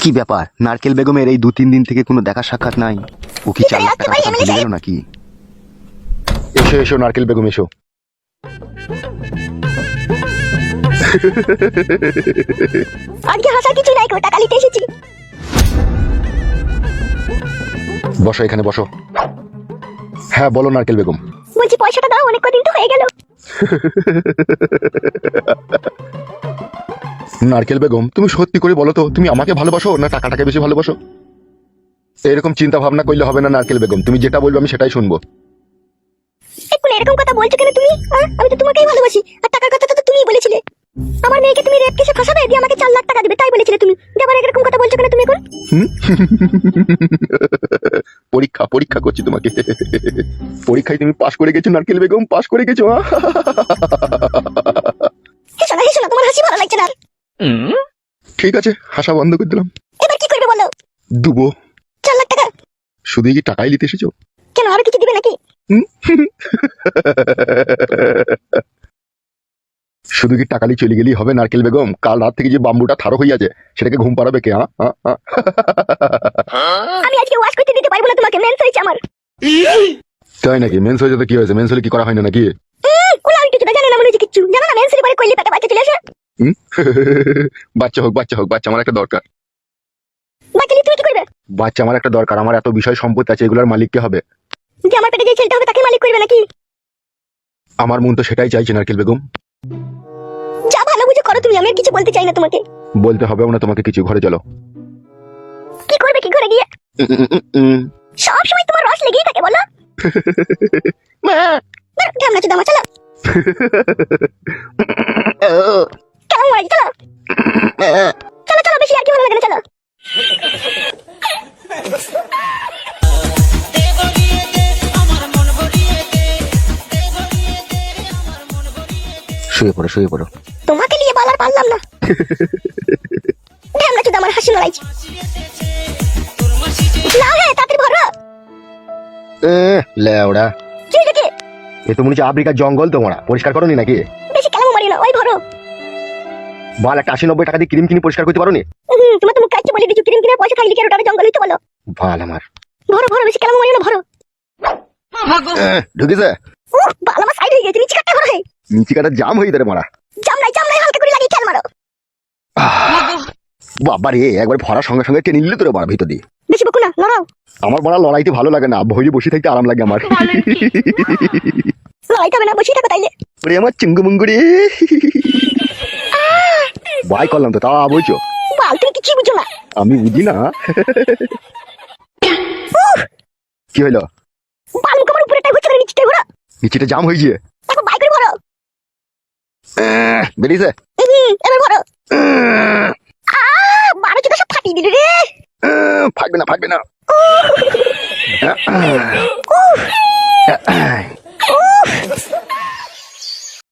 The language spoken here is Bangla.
কি ব্যাপার, নারকেল বেগমের এই 2-3 দিন থেকে কোনো দেখা সাক্ষাৎ নাই? ও কি 4 লাখ টাকা ভুলে গেল নাকি? এসো এসো নারকেল বেগম এসো। আজকে হাসার কিছু নাই, টাকা নিতে এসেছি। বসো এখানে বসো। হ্যাঁ বলো নারকেল বেগম। বলছি পয়সাটা দাও, অনেক কদিন তো হয়ে গেল। নারকেল বেগম তুমি সত্যি করে বলো তো, তুমি আমাকে ভালোবাসো না টাকাটাকে বেশি ভালোবাসো? এরকম চিন্তা ভাবনা করলে হবে না নারকেল বেগম, তুমি যেটা বলবে আমি সেটাই শুনবো। এখন এরকম কথা বলছো কেন তুমি? আমি তো তোমাকেই ভালোবাসি, আর টাকার কথা তো তুমিই বলেছিলে। আমার মেয়েকে তুমি রেপ কেসে ফাঁসাবে, দিয়ে আমাকে 4 লাখ টাকা দিবে, তাই বলেছিলে তুমি। আবার এরকম কথা বলছো কেন তুমি এখন? পরীক্ষা পরীক্ষা করছি তোমাকে। পরীক্ষায় তুমি পাশ করে গেছো নারকেল বেগম, পাশ করে গেছো। হেসো না, তোমার হাসি ভালো লাগছে না। ঠিক আছে, হাসা বন্ধ করে দিলাম। এবার কি করবে বলো? দুবো। 4 লাখ টাকা? শুধু কি টাকাই নিতে এসেছো? কেন, আরো কিছু দিবে নাকি? শুধু কি টাকা নিয়ে চলে গেলেই হবে নারকেল বেগম? কাল রাত থেকে যে বাম্বুটা থারো হয়ে আছে সেটাকে ঘুম পাড়াবে কে? আমি আজকে ওয়াশ করতে দিতে পারবো না তোমাকে, মেন্স হয়েছে আমার। তাই নাকি? মেন্স হয়ে যেতে কি হয়েছে? মেন্স হলে কি করা হয় না নাকি? কোলা আমি কিছু জানি না, মনে হচ্ছে কিচ্ছু জানো না। মেন্স হলে পরে কইলে পেটে বাচ্চা চলে আসে। বাচ্চা হোক বাচ্চা হোক, বাচ্চা আমার একটা দরকার। বাচ্চা নিয়ে তুমি কি করবে? বাচ্চা আমার একটা দরকার। আমার এত বিষয় সম্পত্তি আছে, এগুলোর মালিক কে হবে? যে আমার পেটে যে ছেলেটা হবে তাকে মালিক করবে নাকি? আমার মন তো সেটাই চাইছে নারকেল বেগম। যা ভালো বুঝে করো তুমি, আমি আর কিছু বলতে চাই না তোমাকে। বলতে হবে না তোমাকে কিছু, ঘরে চলো। কি করবে কি ঘরে গিয়ে? সব সময় তোমার রস লেগেই থাকে বলো। ঢ্যামনা চোদা আমার, চলো। কেমন মারি, চলো চলো চলো, বেশি আর কি ভালো লাগে না, চলো। শুয়ে পড়ো শুয়ে পড়ো। তোমাকে নিয়ে বলার পারলাম না। ঢ্যামনা চোদা আমার, হাসি নড়াইছে। না হে তাড়াতাড়ি ভরো। লেওড়া, কি দেখে? এ তো মনে হচ্ছে আফ্রিকার জঙ্গল। তোমরা পরিষ্কার করনি নাকি? বেশি কেলামো মারি না, ওই ভরো। বাল, একটা 80-90 টাকা দিয়ে ক্রিম কিনে পরিষ্কার করতে পারো নি? তোমার তো মুখ কাচ্ছে বলে দিচ্ছি, ক্রিম কিনে পয়সা খাইলি কি আর ওটা জঙ্গল হইতে বলো? বাল আমার। ভরো ভরো, বেশি কেলামো মারি না, ভরো। ঢুকেছে? বাল আমার সাইড হয়ে গেছে, নিচে কাটতে ভরো। নিচে কাটা জাম হয়ে যাবে মারা। জাম নাই, হালকা করে লাগিয়ে খেল মারো। বাবা রে, একবার ভরার সঙ্গে সঙ্গে টেনে নিলে তোর মারা ভিতর দিয়ে। বেশি বকু না, লড়াও। আমার বড় লড়াইতে ভালো লাগে না, ভয়ে বসে থাকতে আরাম লাগে আমার। লড়াইতে হবে না, বসে থাকো তাইলে। ওরে আমার চিঙ্গু মুঙ্গু রে। ভয় করলাম তো, তা বলছো? বাল তুমি কিছুই বুঝো না। আমি বুঝি না। কি হইলো? বাল মুখ আমার উপরেটাই হচ্ছে, নিচেটাই ভরো। নিচেটা জাম হয়েছে? তারপর বাইক করে ভরো। বেরিয়েছে? এবার ভরো। মারো চোখে সব ফাটিয়ে দিলে রে। ফাটবে না ফাটবে না।